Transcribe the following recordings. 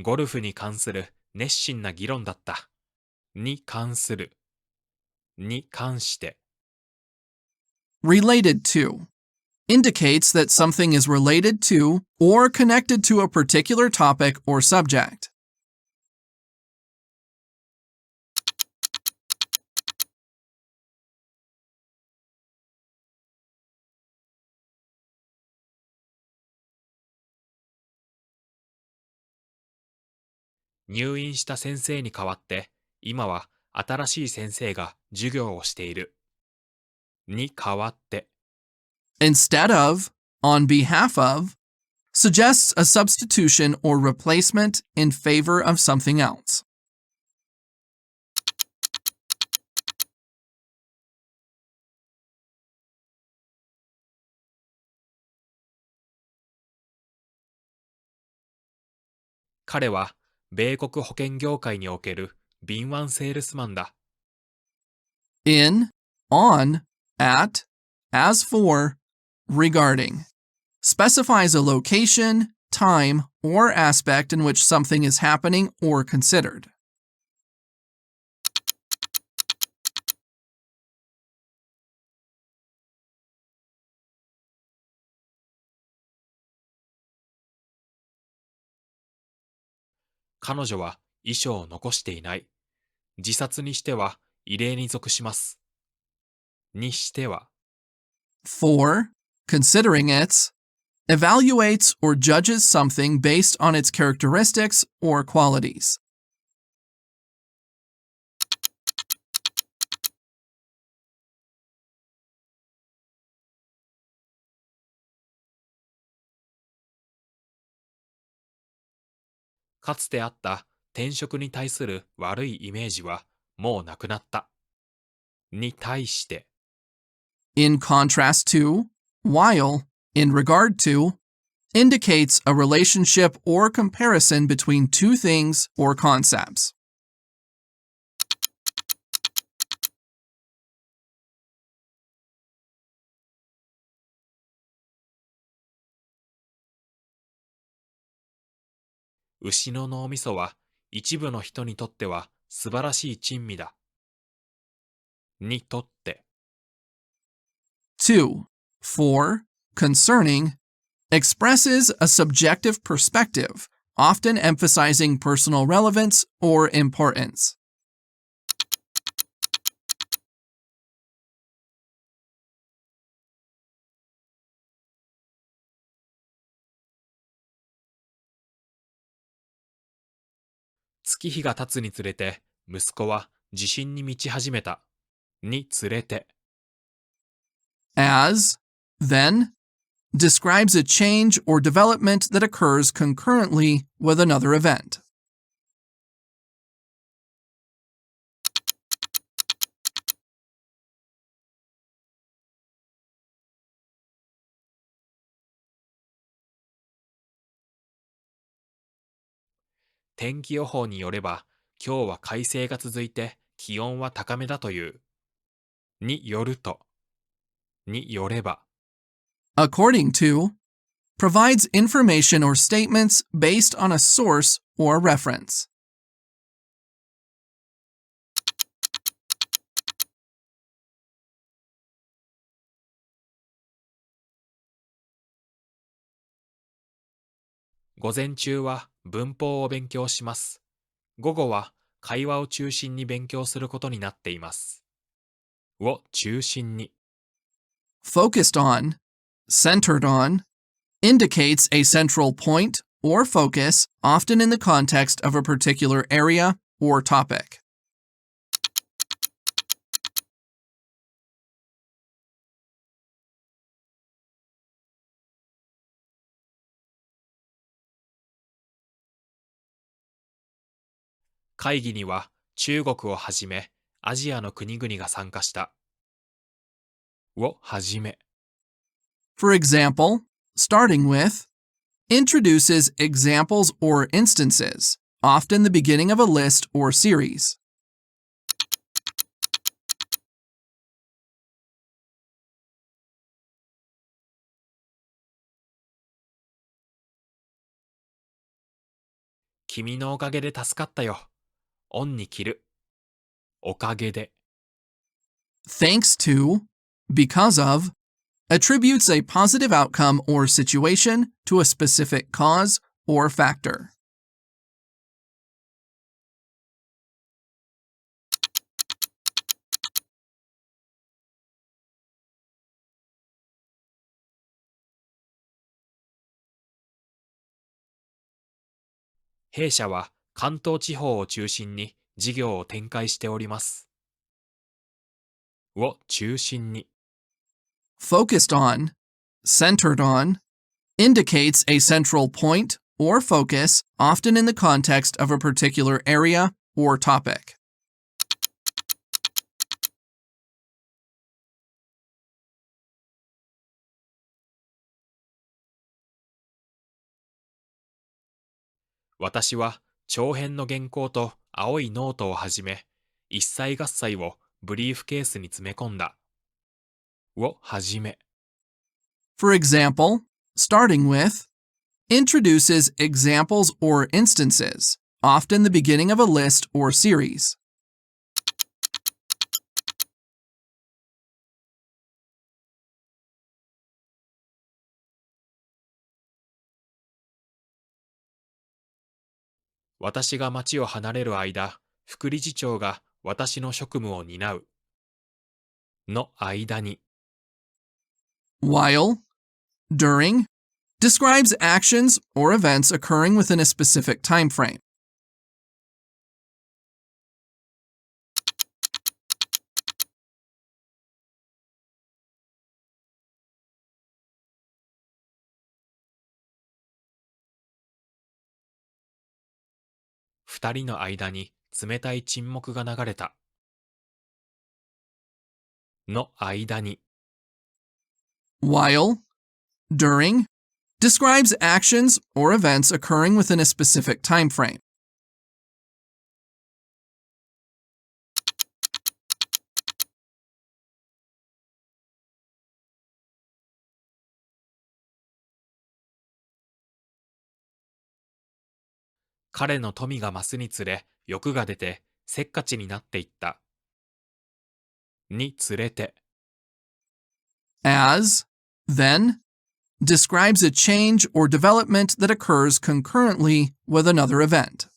ゴルフに関する熱心な議論だった。に関する。に関して。Related to indicates that something is related to or connected to a particular topic or subject.「入院した先生に代わって、今は新しい先生が授業をしている。に代わって。Instead of, on behalf of, suggests a substitution or replacement in favor of something else. 彼は米国保険業界における敏腕セールスマンだ。In, on, at, as for, regarding. Specifies a location, time, or aspect in which something is happening or considered. 彼女は遺書を残していない。自殺にしては異例に属します。にしては。For, considering its, evaluates or judges something based on its characteristics or qualities. かつてあった転職に対する悪いイメージはもうなくなった。に対して。In contrast to, while, in regard to, indicates a relationship or comparison between two things or concepts. 牛の脳みそは一部の人にとっては素晴らしい珍味だ。にとって。2. For, concerning, expresses a subjective perspective, often emphasizing personal relevance or importance. 月日が経つにつれて息子は自信に満ち始めた。につれて。As, then, describes a change or development that occurs concurrently with another event. 天気予報によれば、今日は快晴が続いて気温は高めだという。によると。によれば。According to, provides information or statements based on a source or reference. 午前中は文法を勉強します。午後は会話を中心に勉強することになっています。を中心に。Focused on, centered on, indicates a central point or focus, often in the context of a particular area or topic. 会議には中国をはじめアジアの国々が参加した。をはじめ。For example, starting with, introduces examples or instances, often the beginning of a list or series. 昨君のおかげで助かったよ。オンに切る。おかげで。Thanks to, because of, attributes a positive outcome or situation to a specific cause or factor.「弊社は関東地方を中心に事業を展開しております。を中心に。Focused on, centered on, indicates a central point or focus, often in the context of a particular area or topic. 私は長編の原稿と青いノートをはじめ、一切合切をブリーフケースに詰め込んだ。をはじめ。For example, starting with introduces examples or instances, often the beginning of a list or series. 私が町を離れる間、副理事長が私の職務を担う。の間に。While, during, describes actions or events occurring within a specific time frame. 二人の間に冷たい沈黙が流れた。の間に。While, during, describes actions or events occurring within a specific time frame. 彼の富が増すにつれ、欲が出て、せっかちになっていった。につれて。As, then, describes a change or development that occurs concurrently with another event.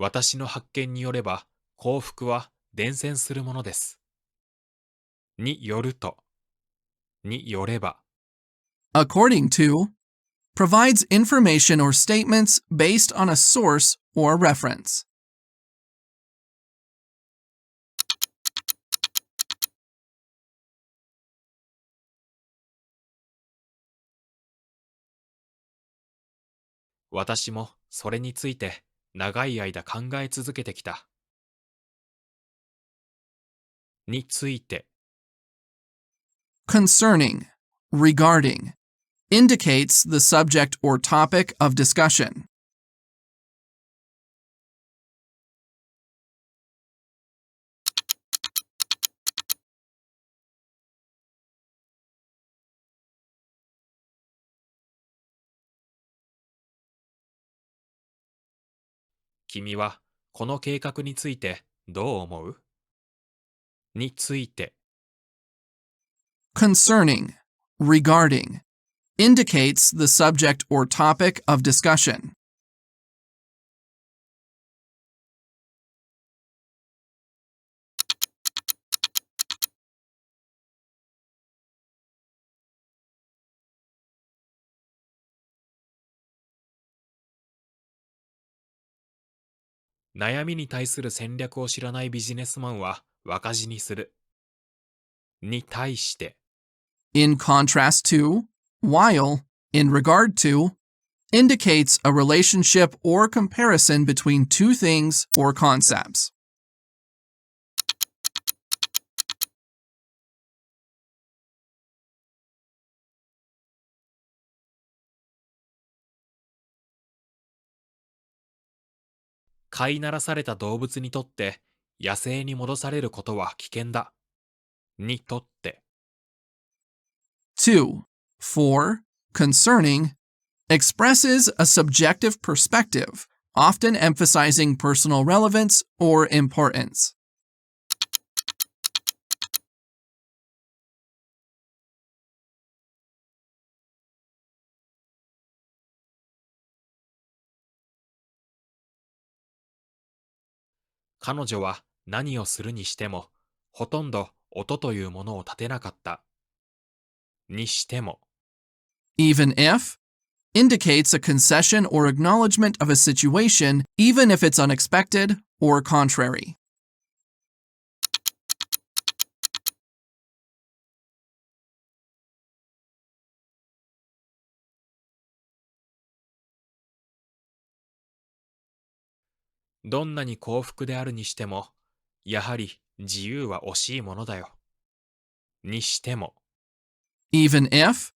私の発見によれば、幸福は伝染するものです。によると。によれば。According to, provides information or statements based on a source or reference. 私もそれについて長い間考え続けてきた。について。Concerning, regarding, indicates the subject or topic of discussion. 君はこの計画についてどう思う？について。Concerning, regarding, indicates the subject or topic of discussion.「悩みに対する戦略を知らないビジネスマンは若死にする」に対して。In contrast to, while, in regard to, indicates a relationship or comparison between two things or concepts. 飼いならされた動物にとって野生に戻されることは危険だ。にとって。2. For, concerning, expresses a subjective perspective, often emphasizing personal relevance or importance. 彼女は何をするにしても、ほとんど音というものを立てなかった。にしても。Even if indicates a concession or acknowledgement of a situation, even if it's unexpected or contrary. どんなに幸福であるにしても、やはり自由は惜しいものだよ。にしても。Even if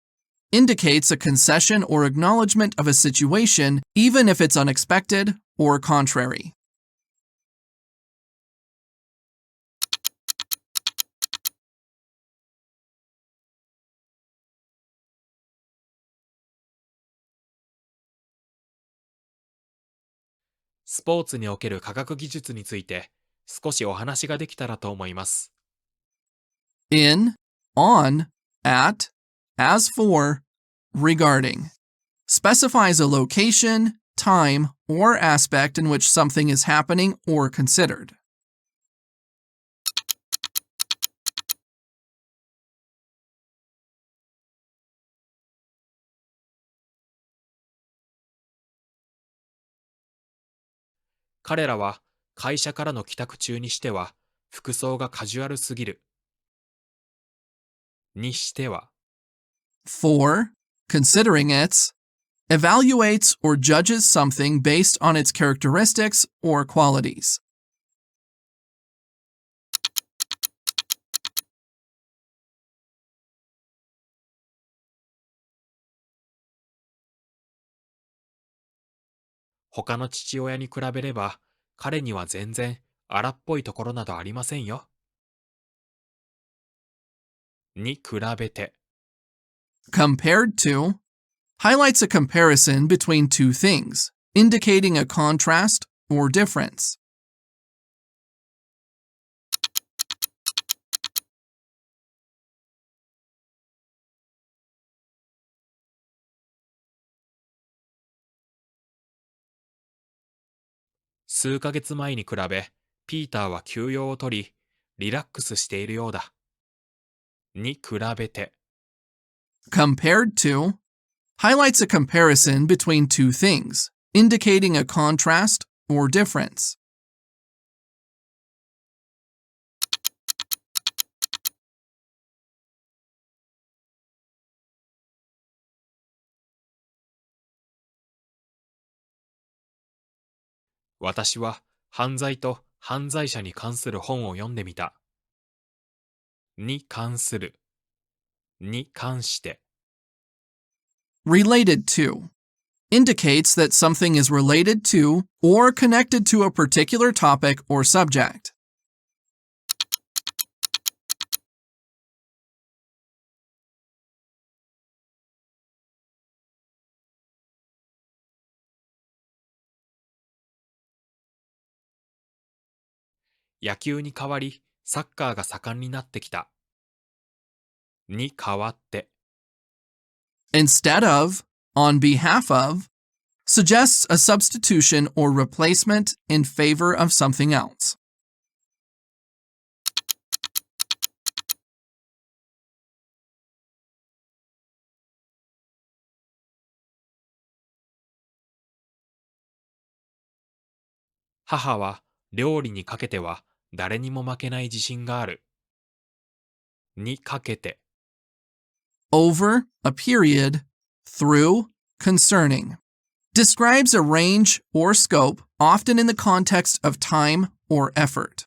indicates a concession or acknowledgement of a situation, even if it's unexpected or contrary. スポーツにおける科学技術について少しお話ができたらと思います。In, on, at, as for, regarding. Specifies a location, time, or aspect in which something is happening or considered. 彼らは会社からの帰宅中にしては服装がカジュアルすぎる。にしては。For, considering its, evaluates or judges something based on its characteristics or qualities. 他の父親に比べれば彼には全然荒っぽいところなどありませんよ。に比べて。Compared to highlights a comparison between two things, indicating a contrast or difference. 数ヶ月前に比べ、ピーターは休養を取り、リラックスしているようだ。に比べて。Compared to highlights a comparison between two things, indicating a contrast or difference. 私は犯罪と犯罪者に関する本を読んでみた。に関する。に関して。Related to indicates that something is related to or connected to a particular topic or subject. 野球に代わりサッカーが盛んになってきた。に代わって。Instead of, on behalf of, suggests a substitution or replacement in favor of something else. 母は料理にかけては誰にも負けない自信がある。にかけて。Over a period, through, concerning. Describes a range or scope, often in the context of time or effort.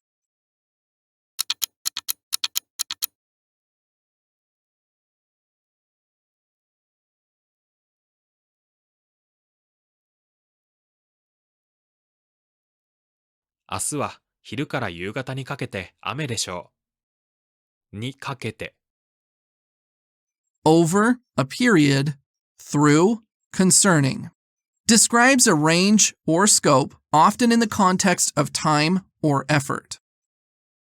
明日は昼から夕方にかけて雨でしょう。にかけて。Over a period, through, concerning. Describes a range or scope, often in the context of time or effort.